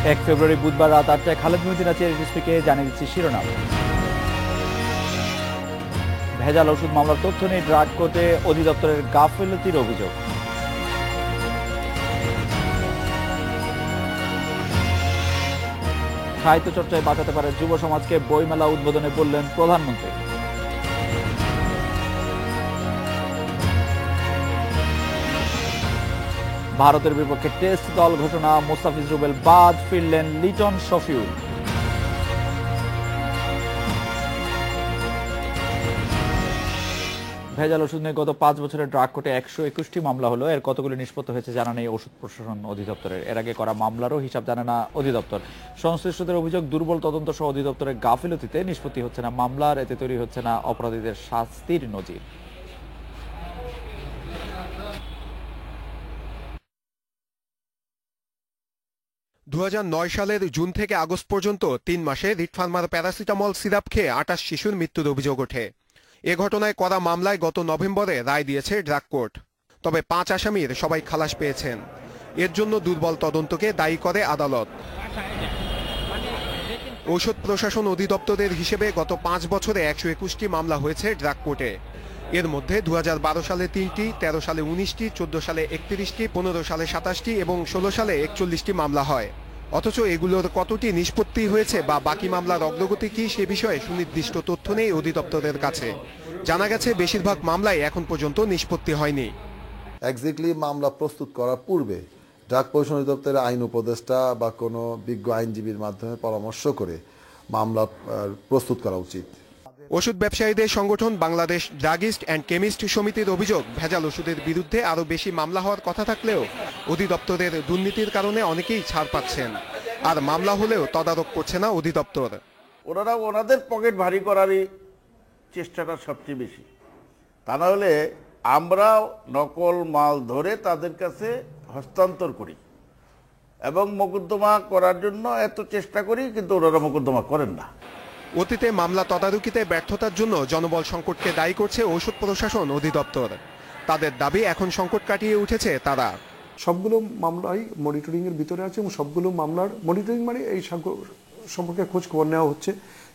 ফেব্রুয়ারি বুধবার রাত 8টায় খালেদ মহিউদ্দিন আছে এসএসপিকে জানিয়ে দিচ্ছি শিরোনাম। ভেজাল ওষুধ মামলার তথ্য নেই ড্রাগ কোর্টে অধিদপ্তরের গাফিলতির অভিযোগ। সাহিত্য চর্চায় বাঁচাতে পারে যুব সমাজকে, বইমেলা উদ্বোধনে বললেন প্রধানমন্ত্রী। ভারতের বিপক্ষে টেস্ট দল ঘোষণা, মোস্তাফিজ রুবেল বাদ, ফিরলেন লিটন শফিউল। ভেজাল ওষুধ নিয়ে গত 5 বছরে ড্রাগ কোর্টে 121টি মামলা হলো। এর কতগুলি নিষ্পত্তি হয়েছে জানা নেই ওষুধ প্রশাসন অধিদপ্তরের। এর আগে করা মামলারও হিসাব জানে না অধিদপ্তর। সংশ্লিষ্টদের অভিযোগ, দুর্বল তদন্ত সহ অধিদপ্তরের গাফিলতিতে নিষ্পত্তি হচ্ছে না মামলার, এতে তৈরি হচ্ছে না অপরাধীদের শাস্তির নজির। সালের জুন থেকে আগস্ট পর্যন্ত 3 মাসে রিটফার্মার প্যারাসিটামল সিরাপ খেয়ে 28 শিশুর মৃত্যুর অভিযোগ ওঠে। এ ঘটনায় করা মামলায় গত নভেম্বরে রায় দিয়েছে ড্রাগ কোর্ট। তবে 5 আসামির সবাই খালাস পেয়েছেন। এর জন্য দুর্বল তদন্তকে দায়ী করে আদালত। ঔষধ প্রশাসন অধিদপ্তরের হিসেবে গত 5 বছরে 121টি মামলা হয়েছে ড্রাগ কোর্টে। এর মধ্যে 2012 সালে 3টি, 13 সালে 19টি, 14 সালে 31টি, 15 সালে 27টি এবং 16 সালে 41টি মামলা হয়। অথচ এগুলোর কতটি নিষ্পত্তি হয়েছে বা বাকি মামলার অগ্রগতি কি সে বিষয়ে সুনির্দিষ্ট তথ্য নেই অধিদপ্তরের কাছে। জানা গেছে বেশিরভাগ মামলাই এখন পর্যন্ত নিষ্পত্তি হয়নি। এক্স্যাক্টলি মামলা প্রস্তুত করার পূর্বে ড্রাগ প্রশাসন অধিদপ্তরের আইন উপদেষ্টা বা কোনো বিজ্ঞ আইনজীবীর মাধ্যমে পরামর্শ করে মামলা প্রস্তুত করা উচিত। ওষুধ ব্যবসায়ীদের সংগঠন বাংলাদেশ ড্রাগিস্ট অ্যান্ড কেমিস্ট সমিতির অভিযোগ, ভেজাল ওষুধের বিরুদ্ধে আরও বেশি মামলা হওয়ার কথা থাকলেও অধিদপ্তরের দুর্নীতির কারণে অনেকেই ছাড় পাচ্ছেন, আর মামলা হলেও তদারক করছে না অধিদপ্তর। ওনারা ওনাদের পকেট ভারী করারই চেষ্টাটা সবচেয়ে বেশি। তা না হলে আমরা নকল মাল ধরে তাদের কাছে হস্তান্তর করি এবং মোকদ্দমা করার জন্য এত চেষ্টা করি, কিন্তু ওনারা মোকদ্দমা করেন না। অতীতে মামলা তদারকিতে ব্যর্থতার জন্য জনবল সংকটকে দায়ী করছে ঔষধ প্রশাসন অধিদপ্তর। তাদের দাবি, এখন সংকট কাটিয়ে উঠেছে তারা। সবগুলো মামলাই মনিটরিং এর ভিতরে আছে এবং সবগুলো মামলার মনিটরিং মানে এই সম্পর্কে খোঁজ খবর নেওয়া হচ্ছে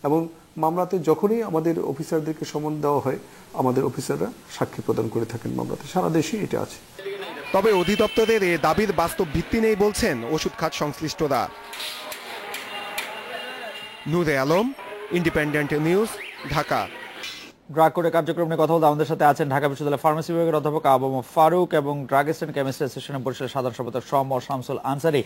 এবং মামলাতে যখনই আমাদের অফিসারদেরকে সমন দেওয়া হয় আমাদের অফিসাররা সাক্ষী প্রদান করে থাকেন মামলাতে। সারা দেশে এটা আছে। তবে অধিদপ্তরের এ দাবির বাস্তব ভিত্তি নেই বলছেন ওষুধ খাত সংশ্লিষ্টরা। Nure Alam, independent news, Dhaka. Drug কোর্টের কার্যক্রম নিয়ে কথা বলতে আমাদের সাথে আছেন ঢাকা বিশ্ববিদ্যালয়ের ফার্মেসি বিভাগের অধ্যাপক আবু ফারুক এবং ড্রাগিস্ট অ্যান্ড কেমিস্ট অ্যাসোসিয়েশন পরিষদের সাধারণ সম্পাদক শামসুল আনসারী।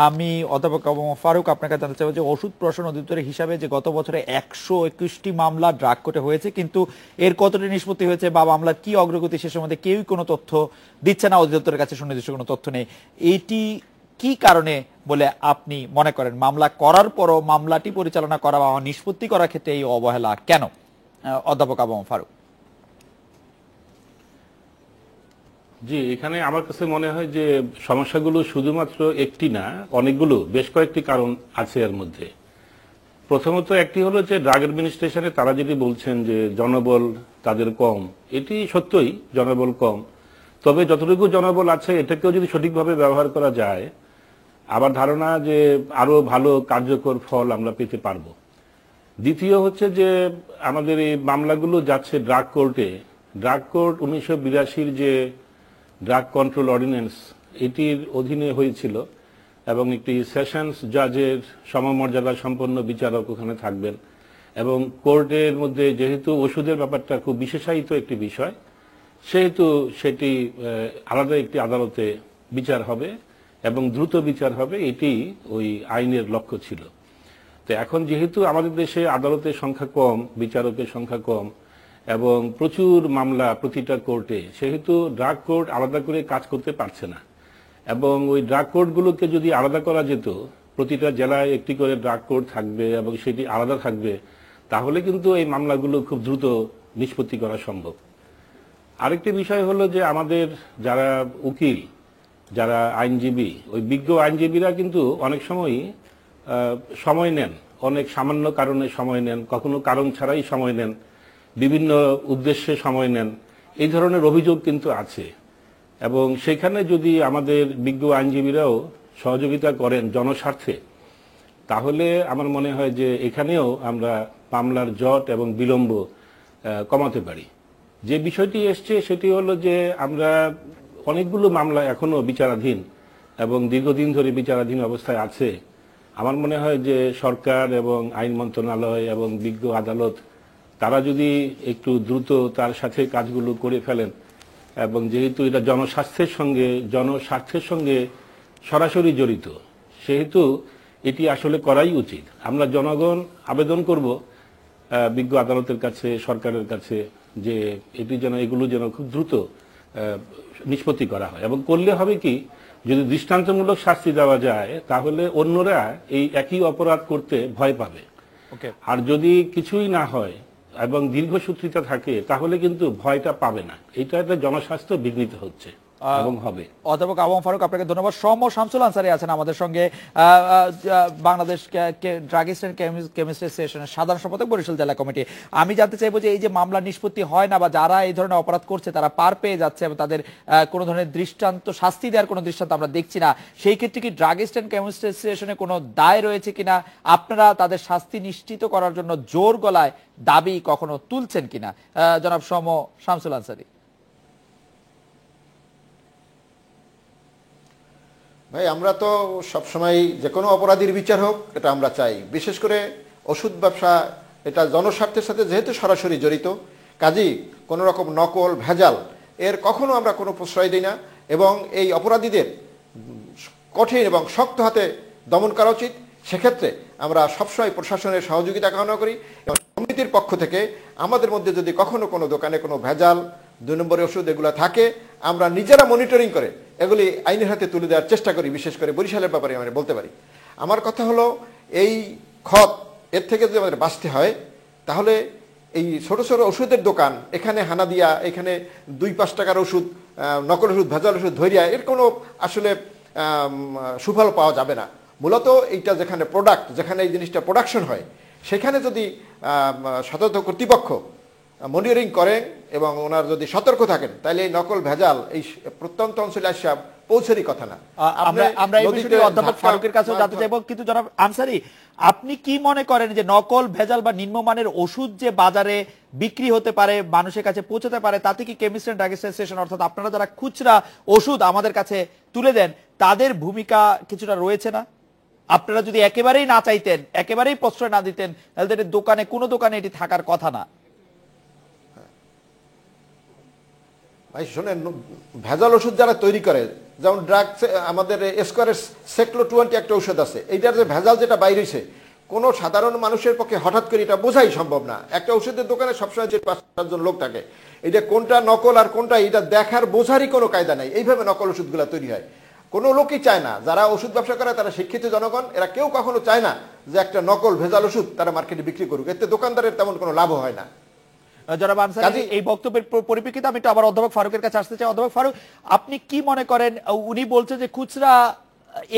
আমি অধ্যাপক আবু ফারুক আপনাকে জানতে চাইব যে ওষুধ প্রশাসন অধিদপ্তরের হিসাবে যে গত বছরে 121টি মামলা ড্রাগ কোর্টে হয়েছে, কিন্তু এর কতটি নিষ্পত্তি হয়েছে বা মামলার কি অগ্রগতি সে সম্বন্ধে কেউই কোনো তথ্য দিচ্ছে না, অধিদপ্তরের কাছে সুনির্দিষ্ট কোনো তথ্য নেই। এটি কি কারণে বলে আপনি মনে করেন? মামলা করার পরও মামলাটি পরিচালনা করা বা নিষ্পত্তি করার ক্ষেত্রে এই অবহেলা কেন? অধ্যাপক আবু ফারুক। জি, এখানে আমার কাছে মনে হয় যে সমস্যাগুলো শুধুমাত্র একটি না, অনেকগুলো, বেশ কয়েকটি কারণ আছে এর মধ্যে। প্রথমত একটি হলো যে ড্রাগ অ্যাডমিনিস্ট্রেশনে তারা যেটি বলছেন যে জনবল তাদের কম, এটি সত্যই জনবল কম। তবে যতটুকু জনবল আছে এটাকেও যদি সঠিকভাবে ব্যবহার করা যায়, আবার ধারণা যে আরো ভালো কার্যকর ফল আমরা পেতে পারবো। দ্বিতীয় হচ্ছে যে আমাদের এই মামলাগুলো যাচ্ছে ড্রাগ কোর্টে। ড্রাগ কোর্ট 1982-র যে ড্রাগ কন্ট্রোল অর্ডিন্যান্স, এটির অধীনে হয়েছিল এবং একটি সেশনস জাজের সমমর্যাদা সম্পন্ন বিচারক ওখানে থাকবেন এবং কোর্টের মধ্যে যেহেতু ওষুধের ব্যাপারটা খুব বিশেষায়িত একটি বিষয়, সেহেতু সেটি আলাদা একটি আদালতে বিচার হবে এবং দ্রুত বিচার হবে, এটি ওই আইনের লক্ষ্য ছিল। তো এখন যেহেতু আমাদের দেশে আদালতের সংখ্যা কম, বিচারকের সংখ্যা কম এবং প্রচুর মামলা প্রতিটা কোর্টে, সেহেতু ড্রাগ কোর্ট আলাদা করে কাজ করতে পারছে না। এবং ওই ড্রাগ কোর্টগুলোকে যদি আলাদা করা যেত, প্রতিটা জেলায় একটি করে ড্রাগ কোর্ট থাকবে এবং সেটি আলাদা থাকবে, তাহলে কিন্তু এই মামলাগুলো খুব দ্রুত নিষ্পত্তি করা সম্ভব। আরেকটি বিষয় হলো যে আমাদের যারা উকিল, যারা আইনজীবী, ওই বিজ্ঞ আইনজীবীরা কিন্তু অনেক সময়ই সময় নেন, অনেক সামান্য কারণে সময় নেন, কখনো কারণ ছাড়াই সময় নেন, বিভিন্ন উদ্দেশ্যে সময় নেন, এই ধরনের অভিযোগ কিন্তু আছে। এবং সেখানে যদি আমাদের বিজ্ঞ আইনজীবীরাও সহযোগিতা করেন জনস্বার্থে, তাহলে আমার মনে হয় যে এখানেও আমরা মামলার জট এবং বিলম্ব কমাতে পারি। যে বিষয়টি এসছে সেটি হলো যে আমরা অনেকগুলো মামলা এখনো বিচারাধীন এবং দীর্ঘদিন ধরে বিচারাধীন অবস্থায় আছে। আমার মনে হয় যে সরকার এবং আইন মন্ত্রণালয় এবং বিজ্ঞ আদালত তারা যদি একটু দ্রুত তার সাথে কাজগুলো করে ফেলেন, এবং যেহেতু এটা জনস্বার্থের সঙ্গে সরাসরি জড়িত, সেহেতু এটি আসলে করাই উচিত। আমরা জনগণ আবেদন করব বিজ্ঞ আদালতের কাছে, সরকারের কাছে, যে এগুলো যেন খুব দ্রুত নিষ্পত্তি করা হয়। এবং করলে হবে কি, যদি দৃষ্টান্তমূলক শাস্তি দেওয়া যায় তাহলে অন্যরা এই একই অপরাধ করতে ভয় পাবে। আর যদি কিছুই না হয় এবং দীর্ঘসূত্রিতা থাকে তাহলে কিন্তু ভয়টা পাবে না। এটা একটা জনস্বাস্থ্য বিঘ্নিত হচ্ছে এবং হবে। অধ্যাপক আবু ফারুক, আপনাকে ধন্যবাদ। সৌম্য শামসুল আনসারী আছেন আমাদের সঙ্গে, বাংলাদেশ ড্রাগিস্ট এন্ড কেমিস্ট অ্যাসোসিয়েশনের সাধারণ সম্পাদক, বরিশাল জেলা কমিটি। আমি জানতে চাইবো যে এই যে মামলা নিষ্পত্তি হয় না বা যারা এই ধরনের অপরাধ করছে তারা পার পেয়ে যাচ্ছে এবং তাদের কোনো ধরনের দৃষ্টান্ত, শাস্তি দেওয়ার কোনো দৃষ্টান্ত আমরা দেখছি না, সেই ক্ষেত্রে কি ড্রাগিস্ট এন্ড কেমিস্ট অ্যাসোসিয়েশনের কোনো দায় রয়েছে কিনা? আপনারা তাদের শাস্তি নিশ্চিত করার জন্য জোর গলায় দাবি কখনো তুলছেন কিনা? জনাব সৌম্য শামসুল আনসারী। ভাই, আমরা তো সবসময় যে কোনো অপরাধীর বিচার হোক এটা আমরা চাই। বিশেষ করে ওষুধ ব্যবসা, এটা জনস্বার্থের সাথে যেহেতু সরাসরি জড়িত, কাজেই কোনো রকম নকল, ভেজাল এর কখনো আমরা কোনো প্রশ্রয় দিই না এবং এই অপরাধীদের কঠিন এবং শক্ত হাতে দমন করা উচিত। সেক্ষেত্রে আমরা সবসময় প্রশাসনের সহযোগিতা কামনা করি এবং সমিতির পক্ষ থেকে আমাদের মধ্যে যদি কখনো কোনো দোকানে কোনো ভেজাল, 2 নম্বরের ওষুধ এগুলো থাকে, আমরা নিজেরা মনিটরিং করে এগুলি আইনের হাতে তুলে দেওয়ার চেষ্টা করি। বিশেষ করে বরিশালের ব্যাপারে আমরা বলতে পারি। আমার কথা হলো, এই এর থেকে যদি আমাদের বাঁচতে হয় তাহলে এই ছোট ছোট ওষুধের দোকান, এখানে হানা দিয়া, এখানে 2-5 টাকার ওষুধ, নকল ওষুধ, ভেজাল ওষুধ ধরিয়া এর কোনো আসলে সুফল পাওয়া যাবে না। মূলত এইটা যেখানে প্রোডাক্ট, যেখানে এই জিনিসটা প্রোডাকশন হয়, সেখানে যদি সতর্ক কর্তৃপক্ষ মনিটরিং করেন এবং ওনার যদি সতর্ক থাকেন, তাহলে এই নকল ভেজাল এই প্রত্যন্ত অঞ্চলে আসা পৌঁছারই কথা না। আমরা এই বিষয়টি অধ্যাপক ফারুকের কাছেও জানতে চাইব, কিন্তু জনাব আনসারী, আপনি কি মনে করেন যে নকল, ভেজাল বা নিম্নমানের ওষুধ যে বাজারে বিক্রি হতে পারে, মানুষের কাছে পৌঁছতে পারে, তাতে কি কেমিস্ট এন্ড ড্রাগ অ্যাসোসিয়েশন, অর্থাৎ আপনারা যারা খুচরা ওষুধ আমাদের কাছে তুলে দেন, তাদের ভূমিকা কিছুটা রয়েছে না? আপনারা যদি একেবারেই না চাইতেন, একেবারেই প্রশ্রয় না দিতেন, তাহলে দোকানে, কোনো দোকানে এটি থাকার কথা না। ভাই শোনেন, ভেজাল ওষুধ যারা তৈরি করে, যেমন আমাদের স্কোয়ারের সেক্লো 20 একটা ঔষধ আছে, এইটার যে ভেজাল যেটা বাইরেছে, কোনো সাধারণ মানুষের পক্ষে হঠাৎ করে এটা বোঝাই সম্ভব না। একটা ওষুধের দোকানে সবসময় যে 5-7 জন লোক থাকে, এটা কোনটা নকল আর কোনটা এটা দেখার বোঝারই কোনো কায়দা নাই। এইভাবে নকল ওষুধগুলো তৈরি হয়। কোনো লোকই চায় না, যারা ওষুধ ব্যবসা করে তারা শিক্ষিত জনগণ, এরা কেউ কখনো চায় না যে একটা নকল ভেজাল ওষুধ তারা মার্কেটে বিক্রি করুক। এতে দোকানদারের তেমন কোনো লাভ হয় না। জনাব আনসারী, এই বক্তব্যের পরিপ্রেক্ষিতে আমি একটু আবার অধ্যাপক ফারুকের কাছে আসতে চাই। অধ্যাপক ফারুক, আপনি কি মনে করেন, উনি বলছেন যে খুচরা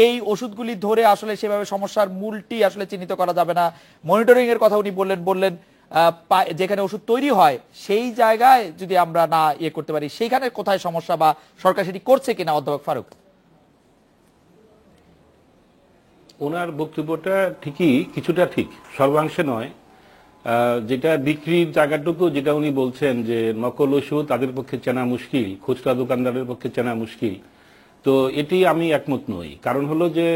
এই ওষুধগুলি ধরে আসলে সেভাবে সমস্যার মূলটি আসলে চিহ্নিত করা যাবে না, মনিটরিং এর কথা উনি বললেন যেখানে ওষুধ তৈরি হয় সেই জায়গায় যদি আমরা না করতে পারি, সেইখানে কোথায় সমস্যা বা সরকার সেটি করছে কিনা? অধ্যাপক ফারুক, ওনার বক্তব্যটা ঠিকই, কিছুটা ঠিক, সর্বাংশে নয়। যেটা বিক্রির জায়গাটুকু, যেটা উনি বলছেন যে নকল ওষুধ তাদের পক্ষে চেনা মুশকিল, খুচরা দোকানদারের পক্ষে চেনা মুশকিল, তো এটি আমি একমত নই। কারণ হলো যে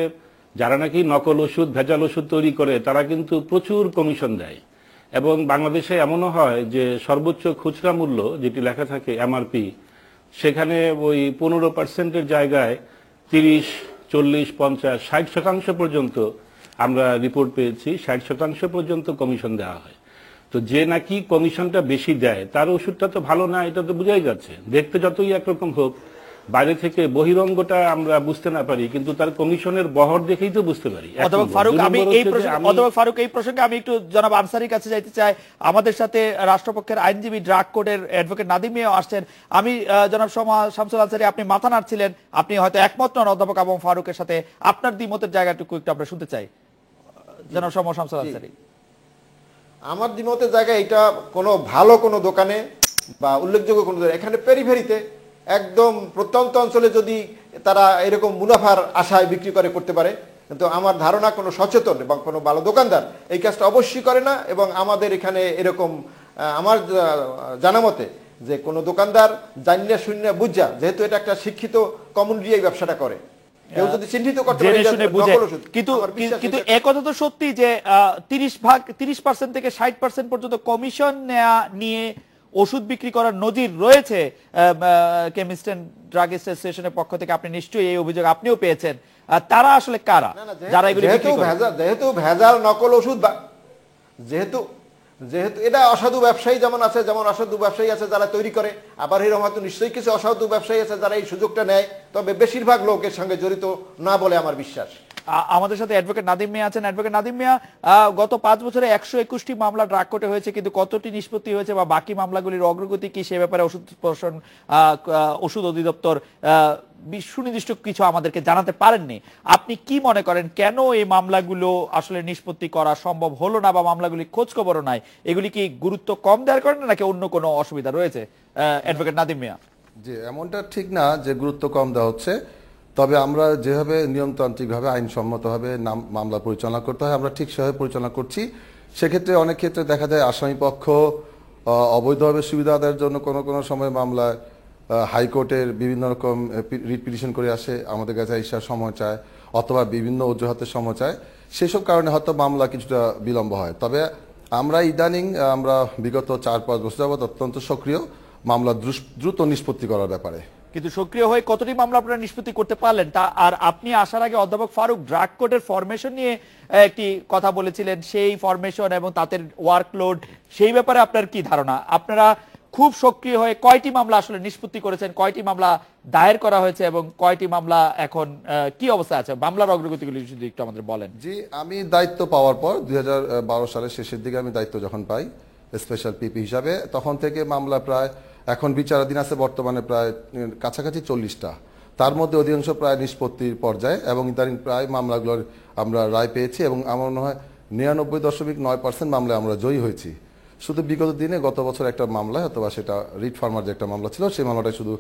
যারা নাকি নকল ওষুধ, ভেজাল ওষুধ তৈরি করে, তারা কিন্তু প্রচুর কমিশন দেয়। এবং বাংলাদেশে এমনও হয় যে সর্বোচ্চ খুচরা মূল্য যেটি লেখা থাকে এমআরপি, সেখানে ওই 15%-এর জায়গায় 30, 40, 50, 60% পর্যন্ত আমরা রিপোর্ট পেয়েছি, 60% পর্যন্ত কমিশন দেওয়া হয়। তো যে নাকি কমিশনটা বেশি দেয় তার ওষুধটা তো ভালো না, এটা তো বোঝাই যাচ্ছে। দেখতে যতই একরকম হোক, বাইরে থেকে বহিরঙ্গটা আমরা বুঝতে না পারি, কিন্তু তার কমিশনের বহর দেখেই তো বুঝতে পারি। অধ্যাপক ফারুক, এই প্রসঙ্গে আমি একটু জনাব আনসারীর কাছে যাইতে চাই। আমাদের সাথে রাষ্ট্রপক্ষের আইনজীবী, ড্রাগ কোর্টের অ্যাডভোকেট নাদিম মিয়াও আসছেন। আমি জনাব শামসুল আনসারী, আপনি মাথা নাড়ছিলেন, আপনি হয়তো একমত নন অধ্যাপক আবু ফারুকের সাথে, আপনার দ্বিমতের জায়গাটুকু একটু আমরা শুনতে চাই। জনাব শামসুল আনসারী, আমার দ্বিমতের জায়গায় এটা কোনো ভালো কোনো দোকানে বা উল্লেখযোগ্য কোনো দোকানে, এখানে পেরিফেরিতে একদম প্রত্যন্ত অঞ্চলে যদি তারা এরকম মুনাফার আশায় বিক্রি করতে পারে, কিন্তু আমার ধারণা কোনো সচেতন এবং কোনো ভালো দোকানদার এই কাজটা অবশ্যই করে না। এবং আমাদের এখানে এরকম আমার জানা মতে যে কোনো দোকানদার জানিয়া শূন্য বুঝা, যেহেতু এটা একটা শিক্ষিত কমিউনিটি এই ব্যবসাটা করে, কেউ যদি চিহ্নিত করতে পারে এটা নকল ওষুধ, কিন্তু আমার বিশ্বাস কিন্তু এটা- একথা তো সত্যি যে 30% থেকে 60% পর্যন্ত কমিশন নেয়া নিয়ে ওষুধ বিক্রি করার নজির রয়েছে কেমিস্ট এন্ড ড্রাগিস্ট অ্যাসোসিয়েশনের পক্ষ থেকে। আপনি নিশ্চয়ই এই অভিযোগ আপনিও পেয়েছেন। তারা আসলে কারা না, না, যারা এগুলো বিক্রি করে? যেহেতু ভেজাল নকল ওষুধ যেহেতু এটা অসাধু ব্যবসায়ী যেমন আছে, যেমন অসাধু ব্যবসায়ী আছে যারা তৈরি করে, আবার এরকম হয়তো নিশ্চয়ই কিছু অসাধু ব্যবসায়ী আছে যারা এই সুযোগটা নেয়, তবে বেশিরভাগ লোক এর সঙ্গে জড়িত না বলে আমার বিশ্বাস। আমাদের সাথে অ্যাডভোকেট নাদিম মিয়া আছেন। অ্যাডভোকেট নাদিম মিয়া, গত 5 বছরে 121টি মামলা ড্রাগ কোর্টে হয়েছে, কিন্তু কতটি নিষ্পত্তি হয়েছে বা বাকি মামলাগুলির অগ্রগতি কি সে ব্যাপারে ওষুধ অধিদপ্তর সুনির্দিষ্ট কিছু আমাদেরকে জানাতে পারেননি। আপনি কি মনে করেন কেন এই মামলাগুলো আসলে নিষ্পত্তি করা সম্ভব হলো না বা মামলাগুলি খোঁজ খবরও নাই? এগুলি কি গুরুত্ব কম দেওয়ার কারণে নাকি অন্য কোনো অসুবিধা রয়েছে? অ্যাডভোকেট নাদিম মিয়া। যে এমনটা ঠিক না যে গুরুত্ব কম দেওয়া হচ্ছে, তবে আমরা যেভাবে নিয়মতান্ত্রিকভাবে আইনসম্মতভাবে মামলা পরিচালনা করতে হয় আমরা ঠিক সেভাবে পরিচালনা করছি। সেক্ষেত্রে অনেক ক্ষেত্রে দেখা যায় আসামি পক্ষ অবৈধভাবে সুবিধা আদায়ের জন্য কোনো কোনো সময় মামলায় হাইকোর্টের বিভিন্ন রকম রিট পিটিশন করে আসে, আমাদের কাছে ইসার সময় চায় অথবা বিভিন্ন অজুহাতের সময় চায়। সেসব কারণে হয়তো মামলা কিছুটা বিলম্ব হয়। তবে আমরা ইদানিং আমরা বিগত 4-5 বছর যাবত অত্যন্ত সক্রিয় মামলা দ্রুত নিষ্পত্তি করার ব্যাপারে। কিন্তু সক্রিয় হয়ে কতটি মামলা আপনারা নিষ্পত্তি করতে পারলেন? তা আর আপনি আসার আগে অধ্যাপক ফারুক ড্রাগ কোর্টের ফরমেশন নিয়ে একটি কথা বলেছিলেন, সেই ফরমেশন এবং তাদের ওয়ার্কলোড সেই ব্যাপারে আপনার কি ধারণা? আপনারা খুব সক্রিয় হয়ে কয়টি মামলা আসলে নিষ্পত্তি করেছেন, কয়টি মামলা দায়ের করা হয়েছে এবং কয়টি মামলা এখন কি অবস্থা আছে? মামলার অগ্রগতিগুলি যদি একটু আমাদের বলেন। জি, আমি দায়িত্ব পাওয়ার পর 2012 সালের শেষের দিকে আমি দায়িত্ব যখন পাই স্পেশাল পিপি হিসাবে, তখন থেকে মামলা প্রায় এখন বিচারাধীন আছে বর্তমানে প্রায় কাছাকাছি 40টা। তার মধ্যে অধিকাংশ প্রায় নিষ্পত্তির পর্যায়ে এবং ইদানিং প্রায় মামলাগুলোর আমরা রায় পেয়েছি এবং আমার মনে হয় 99.9% মামলায় আমরা জয়ী হয়েছি। শুধু বিগত দিনে গত বছর একটা মামলা অথবা সেটা রিট ফার্মার যে একটা মামলা ছিল সেই মামলাটা শুধু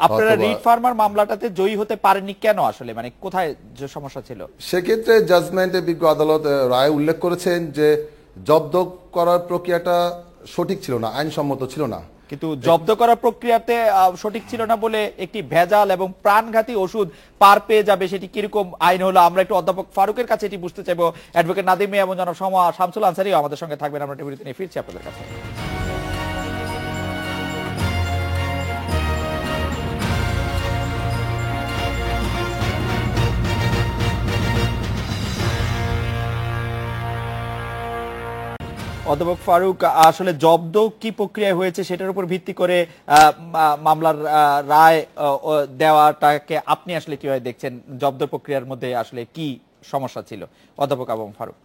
আপনারা রিট ফার্মার মামলাটাতে জয়ী হতে পারেননি কেন আসলে, মানে কোথায় যে সমস্যা ছিল? সেক্ষেত্রে জাজমেন্টে বিজ্ঞ আদালত রায় উল্লেখ করেছেন যে জব্দ করার প্রক্রিয়াটা সঠিক ছিল না, আইনসম্মত ছিল না। কিন্তু জব্দ করার প্রক্রিয়াতে সঠিক ছিল না বলে একটি ভেজাল এবং প্রাণঘাতী ওষুধ পার পেয়ে যাবে, সেটি কিরকম আইন হলো? আমরা একটু অধ্যাপক ফারুকের কাছে এটি বুঝতে চাইবো। অ্যাডভোকেট নাদিম মিয়া এবং জনাব শামসুল আনসারীও আমাদের সঙ্গে থাকবেন। আমরা টিভিতে নিয়ে ফিরছি আপনাদের কাছে। অধ্যাপক ফারুক, আসলে জব্দ কি প্রক্রিয়া হয়েছে সেটার উপর ভিত্তি করে মামলার রায় দেওয়াটাকে আপনি আসলে কিভাবে দেখছেন? জব্দ প্রক্রিয়ার মধ্যে আসলে কি সমস্যা ছিল অধ্যাপক আবু ফারুক?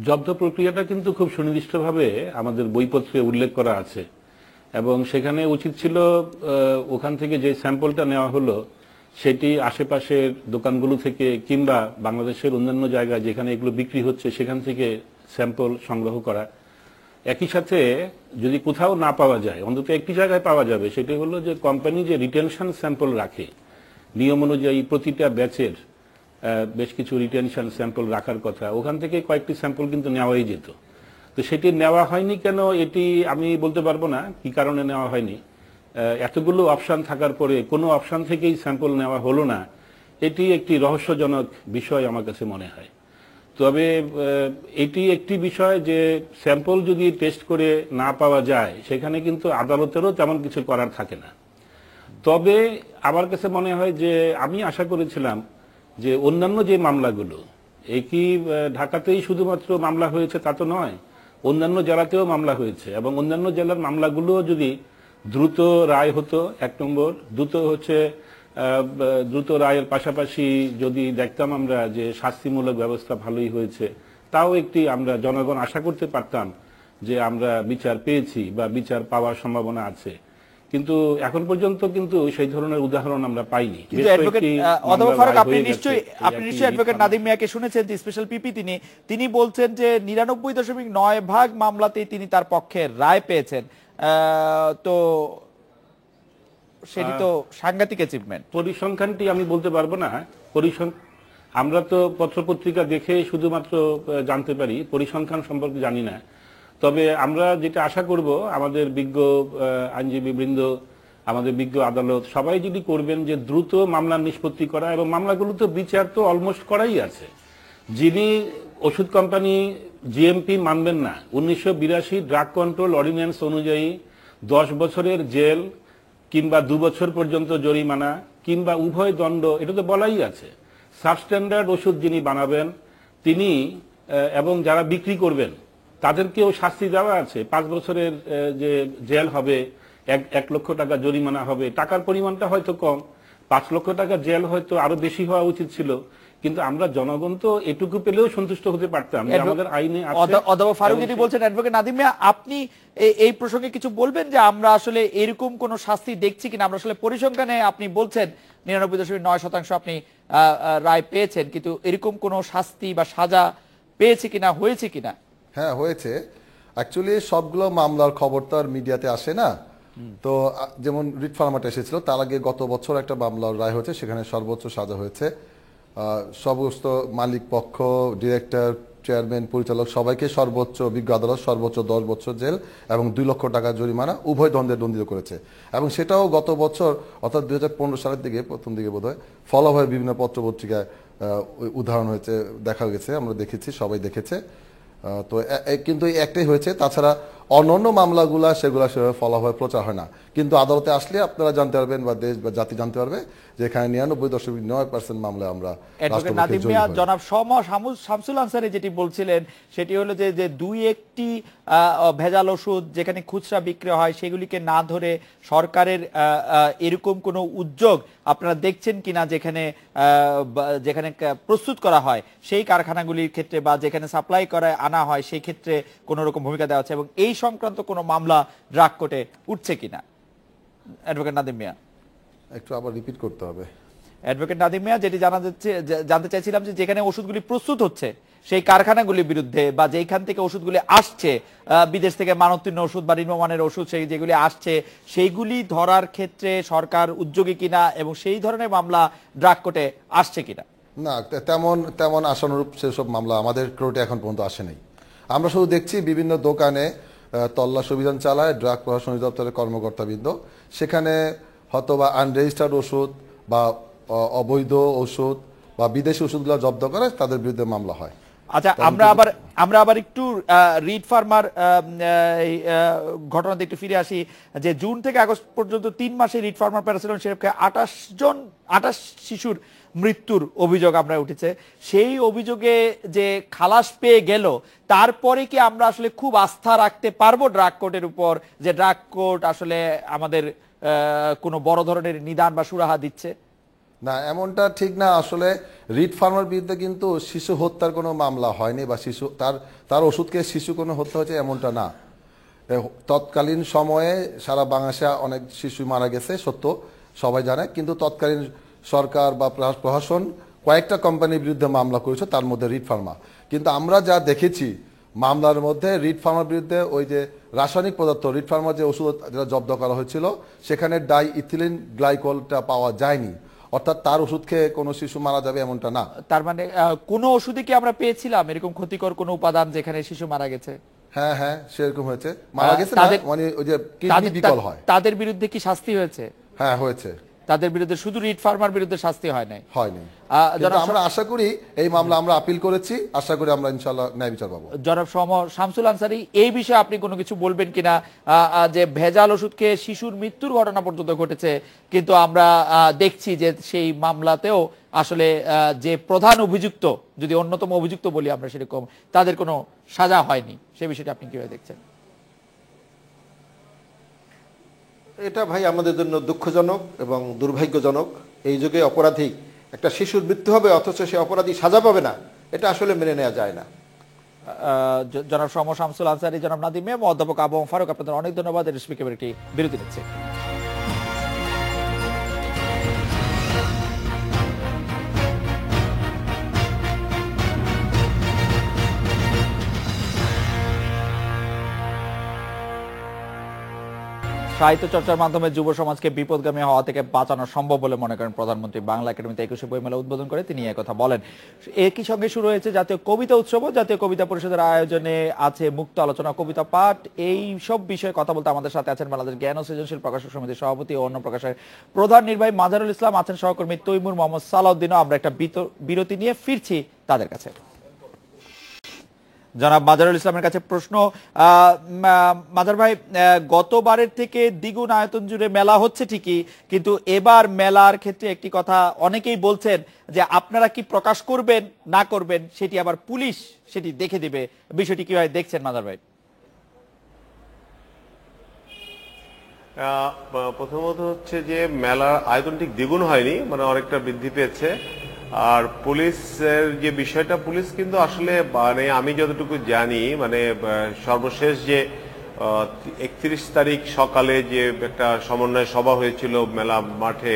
জব্দ প্রক্রিয়াটা কিন্তু খুব সুনির্দিষ্টভাবে আমাদের বইপত্রে উল্লেখ করা আছে এবং সেখানে উচিত ছিল ওখান থেকে যে স্যাম্পলটা নেওয়া হলো সেটি আশেপাশের দোকানগুলো থেকে কিংবা বাংলাদেশের অন্যান্য জায়গায় যেখানে এগুলো বিক্রি হচ্ছে সেখান থেকে স্যাম্পল সংগ্রহ করা। একই সাথে যদি কোথাও না পাওয়া যায় অন্তত একটি জায়গায় পাওয়া যাবে, সেটি হলো যে কোম্পানি যে রিটেনশন স্যাম্পল রাখে নিয়ম অনুযায়ী প্রতিটা ব্যাচের বেশ কিছু রিটেনশন স্যাম্পল রাখার কথা, ওখান থেকে কয়েকটি স্যাম্পল কিন্তু নেওয়াই যেত। তো সেটি নেওয়া হয়নি কেন এটি আমি বলতে পারবো না কি কারণে নেওয়া হয়নি। এতগুলো অপশন থাকার পরে কোনো অপশন থেকেই স্যাম্পল নেওয়া হলো না, এটি একটি রহস্যজনক বিষয় আমার কাছে মনে হয়। তবে এটি একটি বিষয় যে স্যাম্পল যদি টেস্ট করে না পাওয়া যায় সেখানে কিন্তু আদালতেরও তেমন কিছু করার থাকে না। তবে আমার কাছে মনে হয় যে আমি আশা করেছিলাম যে অন্যান্য যে মামলাগুলো, একই ঢাকাতেই শুধুমাত্র মামলা হয়েছে তা তো নয়, অন্যান্য জেলাতেও মামলা হয়েছে এবং অন্যান্য জেলার মামলাগুলো যদি দ্রুত রায় হতো, এক নম্বর, দ্রুত রায়ের পাশাপাশি যদি দেখতাম আমরা যে শাস্তিমূলক ব্যবস্থা ভালোই হয়েছে, তাও একটি আমরা জনগণ আশা করতে পারতাম যে আমরা বিচার পেয়েছি বা বিচার পাওয়ার সম্ভাবনা আছে। কিন্তু এখন পর্যন্ত কিন্তু সেই ধরনের উদাহরণ আমরা পাইনি। আপনি নিশ্চয়ই অ্যাডভোকেট নাদিম মিয়াকে শুনেছেন, স্পেশাল পিপি তিনি বলছেন যে 99.9% মামলাতেই তিনি তার পক্ষে রায় পেয়েছেন। তো সেটি তো সাংঘাতিক অ্যাচিভমেন্ট। পরিসংখ্যানটি আমি বলতে পারবো না। আমরা তো পত্রপত্রিকা দেখে শুধুমাত্র জানতে পারি, পরিসংখ্যান সম্পর্কে জানি না। তবে আমরা যেটা আশা করব, আমাদের বিজ্ঞ আইনজীবী বৃন্দ, আমাদের বিজ্ঞ আদালত সবাই যদি করবেন যে দ্রুত মামলা নিষ্পত্তি করা, এবং মামলাগুলো তো বিচার তো অলমোস্ট করাই আছে। যিনি ওষুধ কোম্পানি জিএমপি মানবেন না, 1982 ড্রাগ কন্ট্রোল অর্ডিন্যান্স অনুযায়ী 10 বছরের জেল কিংবা 2 বছর পর্যন্ত জরিমানা কিংবা উভয় দণ্ড, এটা তো বলাই আছে। সাবস্ট্যান্ডার্ড ওষুধ যিনি বানাবেন তিনি এবং যারা বিক্রি করবেন তাদেরকেও শাস্তি দেওয়া আছে। 5 বছরের যে জেল হবে, 1 লক্ষ টাকা জরিমানা হবে। টাকার পরিমাণটা হয়তো কম, 5 লক্ষ টাকা জেল হয়তো আরো বেশি হওয়া উচিত ছিল, কিন্তু আমরা জনগণ তো এটুকু পেলেও সন্তুষ্ট হতে পারতাম যে আমাদের আইনে আছে। অধ্যাপক ফারুক যেটি বলছেন, অ্যাডভোকেট নাদিম মিয়া, আপনি এই প্রসঙ্গে কিছু বলবেন যে আমরা আসলে এরকম কোন শাস্তি দেখছি কিনা? আমরা আসলে পরিসংখ্যানে আপনি বলছেন 99.9% আপনি রায় পেয়েছেন, কিন্তু এরকম কোন শাস্তি বা সাজা পেয়েছে কিনা, হয়েছে কিনা? হ্যাঁ, হয়েছে। অ্যাকচুয়ালি সবগুলো মামলার খবর তো আর মিডিয়াতে আসে না। তো যেমন রিট ফার্মাটা এসেছিল, তার আগে গত বছর একটা মামলার রায় হয়েছে, সেখানে সর্বোচ্চ সাজা হয়েছে। সমস্ত মালিক পক্ষ, ডিরেক্টর, চেয়ারম্যান, পরিচালক সবাইকে সর্বোচ্চ বিজ্ঞ আদালত সর্বোচ্চ 10 বছর জেল এবং 2 লক্ষ টাকা জরিমানা উভয় দ্বন্দ্বে দণ্ডিত করেছে। এবং সেটাও গত বছর অর্থাৎ 2015 সালের দিকে, প্রথম দিকে বোধহয় ফলো হয়ে বিভিন্ন পত্রপত্রিকায় উদাহরণ হয়েছে, দেখা গেছে, আমরা দেখেছি, সবাই দেখেছে। তো কিন্তু একটাই হয়েছে, তাছাড়া অন্যান্য মামলাগুলা সেগুলা সেভাবে ফলো হয়ে প্রচার হয় না। কিন্তু আদালতে আসলে আপনারা জানতে পারবেন বা দেশ বা জাতি জানতে পারবে যে এখানে 99.9% মামলায় আমরা নাদিম মিয়া, জনাব শামসুল আনসারী যেটি বলছিলেন সেটি হলো যে 2-1টি ভেজাল ওষুধ যেখানে খুচরা বিক্রি হয় সেগুলিকে না ধরে সরকারের এরকম কোনো উদ্যোগ আপনারা দেখছেন কিনা, যেখানে প্রস্তুত করা হয় সেই কারখানাগুলির ক্ষেত্রে বা যেখানে সাপ্লাই করা আনা হয় সেই ক্ষেত্রে কোনো রকম ভূমিকা দেওয়া হচ্ছে, এবং এই সংক্রান্ত কোনো মামলা ড্রাগ কোর্টে উঠছে কিনা? অ্যাডভোকেট নাদিম মিয়া, একটু আবার রিপিট করতে হবে। অ্যাডভোকেট নাদিম মিয়া, যেটি জানতে চাইছিলাম যে যেখানে ওষুধগুলি প্রস্তুত হচ্ছে সেই কারখানাগুলির বিরুদ্ধে বা যেখান থেকে ওষুধগুলি আসছে, বিদেশ থেকে মানোত্তীর্ণ ওষুধ বা নিম্নমানের ওষুধ সেই যেগুলি আসছে, সেইগুলি ধরার ক্ষেত্রে সরকার উদ্যোগী কিনা এবং সেই ধরনের মামলা ড্রাগ কোর্টে আসছে কিনা? না, তেমন আশানুরূপ সেসব মামলা আমাদের কোর্টে এখন পর্যন্ত আসে নাই। আমরা শুধু দেখছি বিভিন্ন দোকানে তল্লাশি অভিযান চালায় ড্রাগ প্রশাসন দপ্তরের কর্মকর্তাবৃন্দ, সেখানে হয়তো বা আনরেজিস্টার্ড ওষুধ বা অবৈধ ওষুধ বা বিদেশি ওষুধগুলো জব্দ করে তাদের বিরুদ্ধে মামলা হয়। আচ্ছা, আমরা আবার একটু রিট ফার্মার ঘটনাতে একটু ফিরে আসি যে জুন থেকে আগস্ট পর্যন্ত 3 মাসে রিট ফার্মার প্যারাসিটামল সিরাপকে 28 শিশুর মৃত্যুর অভিযোগ আমরা উঠেছে। সেই অভিযোগে যে খালাস পেয়ে গেল, তারপরে কি আমরা আসলে খুব আস্থা রাখতে পারবো ড্রাগ কোর্টের উপর যে ড্রাগ কোর্ট আসলে আমাদের কোনো বড় ধরনের নিদান বা সুরাহা দিচ্ছে? না, এমনটা ঠিক না। আসলে রিট ফার্মার বিরুদ্ধে কিন্তু শিশু হত্যার কোনো মামলা হয়নি বা শিশু তার ওষুধকে শিশু কোনো হত্যা হয়েছে এমনটা না। তৎকালীন সময়ে সারা বাংলাদেশে অনেক শিশু মারা গেছে, সত্য, সবাই জানে। কিন্তু তৎকালীন সরকার বা প্রশাসন কয়েকটা কোম্পানির বিরুদ্ধে মামলা করেছে, তার মধ্যে রিট ফার্মা। কিন্তু আমরা যা দেখেছি মামলার মধ্যে রিট ফার্মার বিরুদ্ধে ওই যে রাসায়নিক পদার্থ, রিট ফার্মার যে ওষুধ যেটা জব্দ করা হয়েছিল সেখানে ডাই ইথিলিন গ্লাইকলটা পাওয়া যায়নি। অর্থাৎ তার ওষুধ খেয়ে কোনো শিশু মারা যাবে এমনটা না। তার মানে কোন ওষুধে কি আমরা পেয়েছিলাম এরকম ক্ষতিকর কোন উপাদান যেখানে শিশু মারা গেছে? হ্যাঁ, সেরকম হয়েছে, মারা গেছে না, মানে ওই যে কিডনি বিকল হয়। তাদের বিরুদ্ধে কি শাস্তি হয়েছে? হ্যাঁ, হয়েছে। তাদের বিরুদ্ধে শুধু রিট ফার্মার বিরুদ্ধে শাস্তি হয়নি। আমরা আশা করি এই মামলা আমরা আপিল করেছি, আশা করি আমরা ইনশাআল্লাহ ন্যায় বিচার পাবো। জনাব শামসুল আনসারী, এই বিষয়ে আপনি কোনো কিছু বলবেন কিনা যে ভেজাল ওষুধ খেয়ে শিশুর মৃত্যুর ঘটনা পর্যন্ত ঘটেছে, কিন্তু আমরা দেখছি যে সেই মামলাতেও আসলে যে প্রধান অভিযুক্ত, যদি অন্যতম অভিযুক্ত বলি আমরা সেরকম, তাদের কোনো সাজা হয়নি। সেই বিষয়টা আপনি কিভাবে দেখছেন? এটা ভাই আমাদের জন্য দুঃখজনক এবং দুর্ভাগ্যজনক। এই যুগে অপরাধী একটা শিশুর মৃত্যু হবে অথচ সে অপরাধী সাজা পাবে না, এটা আসলে মেনে নেওয়া যায় না। জনাব শামসুল আনসারী, জনাব নাদিম মিয়া, অধ্যাপক আবু ফারুক, আপনাদের অনেক ধন্যবাদ। স্পিকার একটি বিরতি নিচ্ছে। সাহিত্য চর্চার মাধ্যমে যুব সমাজকে বিপদগামী হওয়া থেকে বাঁচানো সম্ভব বলে মনে করেন প্রধানমন্ত্রী। বাংলা একাডেমিতে 21শে বইমেলা উদ্বোধন করে তিনি একথা বলেন। একই সঙ্গে শুরু হয়েছে জাতীয় কবিতা উৎসব। জাতীয় কবিতা পরিষদের আয়োজনে আছে মুক্ত আলোচনা, কবিতা পাঠ। এই সব বিষয়ে কথা বলতে আমাদের সাথে আছেন বাংলাদেশ জ্ঞান ও সৃজনশীল প্রকাশক সমিতির সভাপতি ও অন্য প্রকাশের প্রধান নির্বাহী মাজারুল ইসলাম, আছেন সহকর্মী তৈমুর মোহাম্মদ সালাউদ্দিনও। আমরা একটা বিরতি নিয়ে ফিরছি তাদের কাছে। জনাব মাজারুল ইসলামের কাছে প্রশ্ন। মাজার ভাই, গতবারের থেকে দ্বিগুণ আয়তন জুড়ে মেলা হচ্ছে ঠিকই, কিন্তু এবার মেলার ক্ষেত্রে একটি কথা অনেকেই বলছেন যে আপনারা কি প্রকাশ করবেন না করবেন সেটি আবার পুলিশ সেটি দেখে দিবে। বিষয়টি কিভাবে দেখছেন মাজার ভাই? প্রথমত হচ্ছে যে মেলার আয়তন ঠিক দ্বিগুণ হয়নি, মানে অনেকটা বৃদ্ধি পেয়েছে। আর পুলিশের যে বিষয়টা, পুলিশ কিন্তু আসলে মানে আমি যতটুকু জানি মানে সর্বশেষ যে 31 তারিখ সকালে যে একটা সমন্বয় সভা হয়েছিল মেলা মাঠে,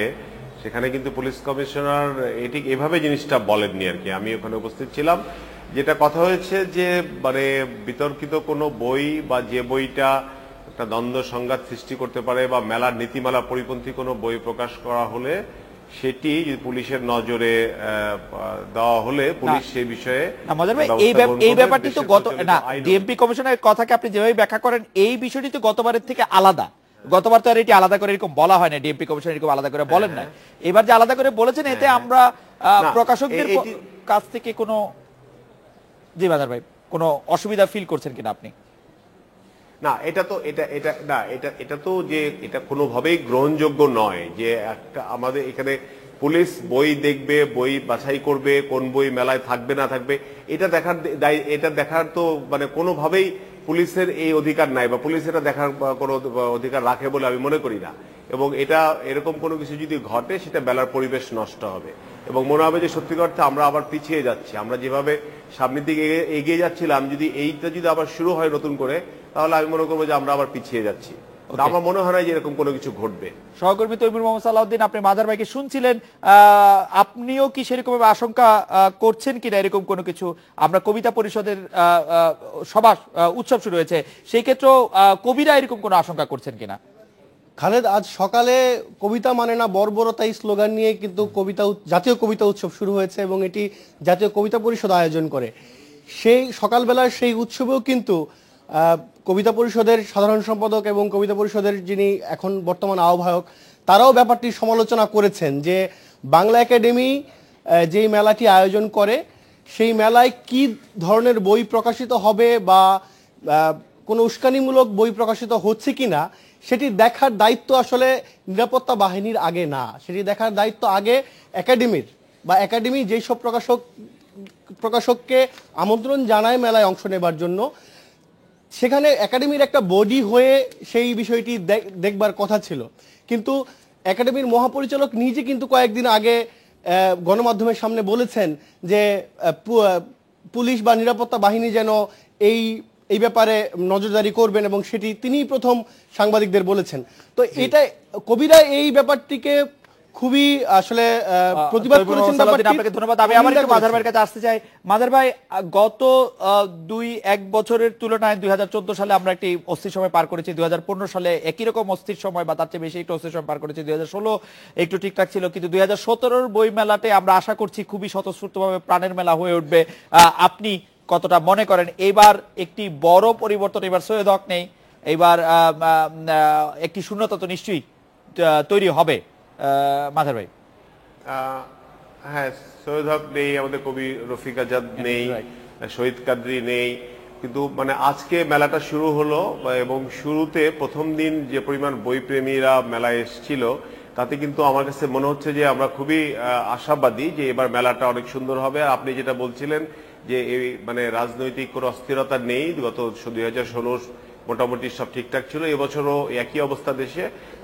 সেখানে কিন্তু পুলিশ কমিশনার এটি এভাবে জিনিসটা বলেননি আর কি। আমি ওখানে উপস্থিত ছিলাম। যেটা কথা হয়েছে যে মানে বিতর্কিত কোনো বই বা যে বইটা একটা দ্বন্দ্ব সংঘাত সৃষ্টি করতে পারে বা মেলার নীতিমালা পরিপন্থী কোনো বই প্রকাশ করা হলে সেটি পুলিশের নজরে দেওয়া হলে পুলিশ সেই বিষয়ে এই ব্যাপারটি তো গত না ডিএমপি কমিশনের কথাকে আপনি যেভাবে ব্যাখ্যা করেন এই বিষয়টি তো গতবারের থেকে আলাদা। গতবার তো আর এটি আলাদা করে এরকম বলা হয় না, ডিএমপি কমিশন এরকম আলাদা করে বলেন না। এবার যে আলাদা করে বলেছেন এতে আমরা প্রকাশকদের কাছ থেকে কোনো জি বাজার ভাই কোনো অসুবিধা ফিল করছেন কিনা আপনি? না, এটা তো এটা তো যে এটা কোনোভাবেই গ্রহণযোগ্য নয় যে একটা আমাদের এখানে পুলিশ বই দেখবে, বই বাছাই করবে, কোন বই মেলায় থাকবে না থাকবে, এটা দেখার তো মানে কোনোভাবেই পুলিশের এই অধিকার নাই বা পুলিশ এটা দেখার কোনো অধিকার রাখে বলে আমি মনে করি না। এবং এটা এরকম কোনো কিছু যদি ঘটে সেটা মেলার পরিবেশ নষ্ট হবে এবং মনে হবে যে সত্যিকার অর্থে আমরা আবার পিছিয়ে যাচ্ছি। আমরা যেভাবে সামনের দিকে এগিয়ে যাচ্ছিলাম, যদি এইটা যদি আবার শুরু হয় নতুন করে, তাহলে আমি মনে করবো যে আমরা আবার পিছিয়ে যাচ্ছি। আমার মনে হয় না যে এরকম কোনো কিছু ঘটবে। সহকর্মী তৈমুর মোহাম্মদ সালাউদ্দিন, আপনি মাজার ভাইকে শুনছিলেন, আপনিও কি সেরকম আশঙ্কা করছেন কিনা এরকম কোনো কিছু? আমরা কবিতা পরিষদের সভা উৎসব শুরু হয়েছে, সেই ক্ষেত্রেও কবিরা এরকম কোনো আশঙ্কা করছেন কিনা? খালেদ, আজ সকালে কবিতা মানে না বর্বরতাই স্লোগান নিয়ে কিন্তু জাতীয় কবিতা উৎসব শুরু হয়েছে এবং এটি জাতীয় কবিতা পরিষদ আয়োজন করে। সেই সকালবেলার সেই উৎসবেও কিন্তু কবিতা পরিষদের সাধারণ সম্পাদক এবং কবিতা পরিষদের যিনি এখন বর্তমান আহ্বায়ক, তারাও ব্যাপারটি সমালোচনা করেছেন যে বাংলা একাডেমি যেই মেলাটি আয়োজন করে সেই মেলায় কি ধরনের বই প্রকাশিত হবে বা কোনো উস্কানিমূলক বই প্রকাশিত হচ্ছে কিনা সেটি দেখার দায়িত্ব আসলে নিরাপত্তা বাহিনীর আগে না, সেটি দেখার দায়িত্ব আগে একাডেমির, বা একাডেমি যেই সব প্রকাশককে আমন্ত্রণ জানায় মেলায় অংশ নেবার জন্য, সেখানে একাডেমির একটা বডি হয়ে সেই বিষয়টি দেখবার কথা ছিল। কিন্তু একাডেমির মহাপরিচালক নিজে কিন্তু কয়েকদিন আগে গণমাধ্যমের সামনে বলেছেন যে পুলিশ বা নিরাপত্তা বাহিনী যেন এই ব্যাপারে নজরদারি করবেন এবং সেটি তিনিই প্রথম সাংবাদিকদের বলেছেন। তো এটা কবিরা এই ব্যাপারটিকে খুবই আসলে প্রতিবাদ করেছেন। আপনাকে ধন্যবাদ। আমি আবার একটু মাজার ভাইয়ের কাছে আসতে চাই। মাজার ভাই, গত 2-1 বছরের তুলনায় 2014 সালে আমরা একটি অস্থির সময় পার করেছি, 2015 সালে একই রকম অস্থির সময় বা তার চেয়ে বেশি একটু অস্থির সময় পার করেছি, 2016 একটু ঠিকঠাক ছিল, কিন্তু 2017 বই মেলাতে আমরা আশা করছি খুবই স্বতঃস্ফূর্তভাবে প্রাণের মেলা হয়ে উঠবে। আপনি কতটা মনে করেন এবার একটি বড় পরিবর্তন, এবার সৈয়দ হক নেই, এবার একটি শূন্যতা তো নিশ্চয়ই তৈরি হবে? মাজার ভাই, হ্যাঁ, সৈয়দ হক নেই, আমাদের কবি রফিক আজাদ নেই, শহীদ কাদরি নেই, কিন্তু মানে আজকে মেলাটা শুরু হলো এবং শুরুতে প্রথম দিন যে পরিমাণ বই প্রেমীরা মেলায় এসেছিল তাতে কিন্তু আমার কাছে মনে হচ্ছে যে আমরা খুবই আশাবাদী যে এবার মেলাটা অনেক সুন্দর হবে। আর আপনি যেটা বলছিলেন যে এই মানে রাজনৈতিক কোনো অস্থিরতা নেই, গত 2016 মোটামুটি সব ঠিকঠাক ছিল, এবছরও একই অবস্থা দেশে।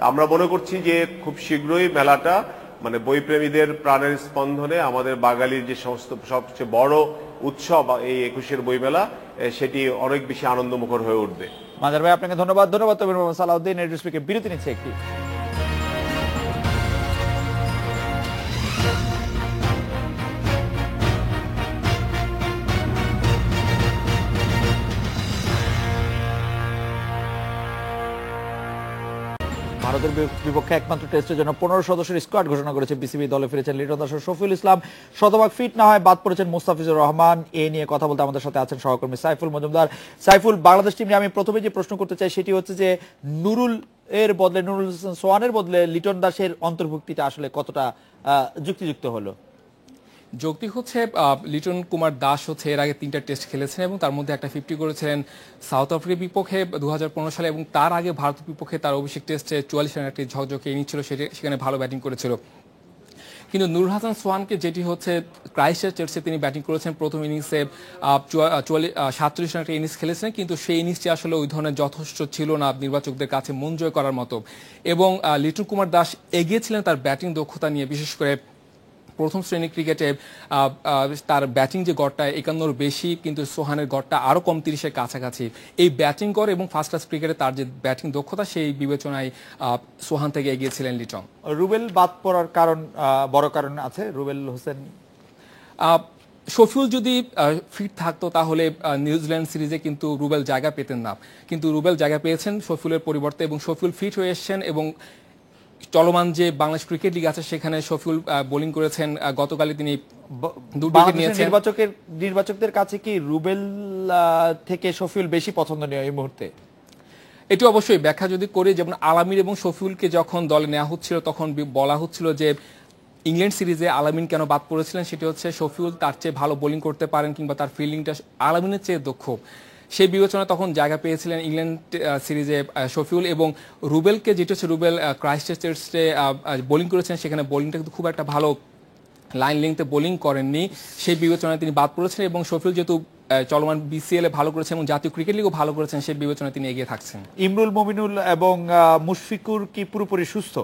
আমরা মনে করছি যে খুব শীঘ্রই মেলাটা মানে বইপ্রেমীদের প্রাণের স্পন্দনে আমাদের বাঙালির যে সমস্ত সবচেয়ে বড় উৎসব এই 21 বইমেলা, সেটি অনেক বেশি আনন্দমুখর হয়ে উঠবে। মাজার ভাই, আপনাকে ধন্যবাদ। তৈমুর মোহাম্মদ সালাউদ্দিন, বিরতি নিচ্ছে একটি। ভারতের বিপক্ষে একমাত্র টেস্টের জন্য 15 সদস্যের স্কোয়াড ঘোষণা করেছে বিসিবি। দলে ফিরেছেন লিটন দাস ও শফিউল ইসলাম। শতভাগ ফিট না হয় বাদ পড়েছেন মুস্তাফিজুর রহমান। এ নিয়ে কথা বলতে আমাদের সাথে আছেন সহকর্মী সাইফুল মজুমদার। সাইফুল, বাংলাদেশ টিম নিয়ে আমি প্রথমে যে প্রশ্ন করতে চাই সেটি হচ্ছে যে নুরুল হোসেন সোহানের বদলে লিটন দাসের অন্তর্ভুক্তিটা আসলে কতটা যুক্তিযুক্ত হলো? যৌক্তিক হচ্ছে লিটন কুমার দাস হচ্ছে এর আগে 3টা টেস্ট খেলেছেন এবং তার মধ্যে একটা 50 করেছিলেন সাউথ আফ্রিকার বিপক্ষে 2015 সালে, এবং তার আগে ভারতের বিপক্ষে তার অভিষেক টেস্টে 44 রানের একটি ঝকঝকে ইনিংস ছিল, সেখানে ভালো ব্যাটিং করেছিল। কিন্তু নুরুল হাসান সোহানকে যেটি হচ্ছে ক্রাইস্টচার্চে তিনি ব্যাটিং করেছেন, প্রথম ইনিংসে 47 রানের একটা ইনিংস খেলেছেন, কিন্তু সেই ইনিংসটি আসলে ওই ধরনের যথেষ্ট ছিল না নির্বাচকদের কাছে মন জয় করার মতো। এবং লিটন কুমার দাস এগিয়েছিলেন তার ব্যাটিং দক্ষতা নিয়ে, বিশেষ করে প্রথম শ্রেণী ক্রিকেটে তার ব্যাটিং যে গড়টা 51-র বেশি, কিন্তু সোহানের গড়টা আরও কম 30-এর কাছাকাছি। এই ব্যাটিং গড় এবং ফার্স্ট ক্লাস ক্রিকেটে তার যে ব্যাটিং দক্ষতা সেই বিবেচনায় সোহান থেকে এগিয়েছিলেন লিটন। রুবেল বাদ পড়ার কারণ, বড় কারণ আছে রুবেল হোসেন। শফিউল যদি ফিট থাকতো তাহলে নিউজিল্যান্ড সিরিজে কিন্তু রুবেল জায়গা পেতেন না, কিন্তু রুবেল জায়গা পেয়েছেন শফিউলের পরিবর্তে, এবং শফিউল ফিট হয়ে এসেছেন। এবং চলমান যে বাংলাদেশ ক্রিকেট লিগ আছে সেখানে শফিউল বোলিং করেছেন, গতকালই তিনি নির্বাচকদের কাছে কি রুবেল থেকে শফিউল বেশি পছন্দনীয় এই মুহূর্তে? এটি অবশ্যই ব্যাখ্যা যদি করি, যেমন আলামিন এবং শফিউলকে যখন দলে নেওয়া হচ্ছিল তখন বলা হচ্ছিল যে ইংল্যান্ড সিরিজে আলামিন কেন বাদ পড়েছিলেন, সেটি হচ্ছে শফিউল তার চেয়ে ভালো বোলিং করতে পারেন কিংবা তার ফিল্ডিংটা আলামিনের চেয়ে দক্ষ। সেই বিবেচনায় তখন জায়গা পেয়েছিলেন ইংল্যান্ড সিরিজে শফিউল। এবং রুবেলকে, যেটি হচ্ছে রুবেল ক্রাইস্টচার্চে বোলিং করেছেন, সেখানে বোলিংটা কিন্তু খুব একটা ভালো লাইন লেংথে বোলিং করেননি, সেই বিবেচনায় তিনি বাদ পড়েছেন। এবং শফিউল যেহেতু চলমান বিসিএল এ ভালো করেছেন এবং জাতীয় ক্রিকেট লিগও ভালো করেছেন, সেই বিবেচনায় তিনি এগিয়ে থাকছেন। ইমরুল, মমিনুল এবং মুশফিকুর কি পুরোপুরি সুস্থ?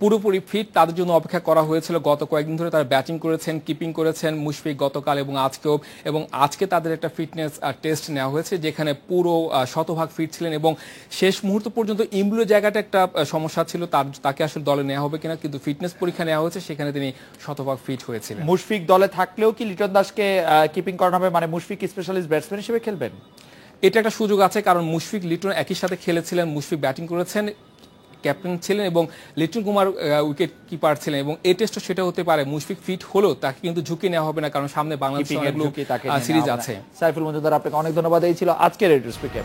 পুরোপুরি ফিট, তাদের জন্য অপেক্ষা করা হয়েছিল। গত কয়েকদিন ধরে তারা ব্যাটিং করেছেন, কিপিং করেছেন, মুশফিক গতকাল এবং আজকেও। এবং আজকে তাদের একটা ফিটনেস টেস্ট নেওয়া হয়েছে যেখানে পুরো শতভাগ ফিট ছিলেন। এবং শেষ মুহূর্ত পর্যন্ত ইমরুলের জায়গাটা একটা সমস্যা ছিল, তাকে আসলে দলে নেওয়া হবে কিনা, কিন্তু ফিটনেস পরীক্ষা নেওয়া হয়েছে, সেখানে তিনি শতভাগ ফিট হয়েছিলেন। মুশফিক দলে থাকলেও কি লিটন দাসকে কিপিং করানো হবে, মানে মুশফিক স্পেশালিস্ট ব্যাটসম্যান হিসেবে খেলবেন? এটা একটা সুযোগ আছে, কারণ মুশফিক লিটন একই সাথে খেলেছিলেন, মুশফিক ব্যাটিং করেছেন, ক্যাপ্টেন ছিলেন এবং লিটন কুমার উইকেট কিপার ছিলেন। এবং এই টেস্টও সেটা হতে পারে, মুশফিক ফিট হলেও তাকে কিন্তু ঝুঁকি নেওয়া হবে না, কারণ সামনে বাংলাদেশ সিরিজ আছে। সাইফুল মজুমদার, আপনাকে অনেক ধন্যবাদ। এই ছিল আজকের রেডিও স্পিকার।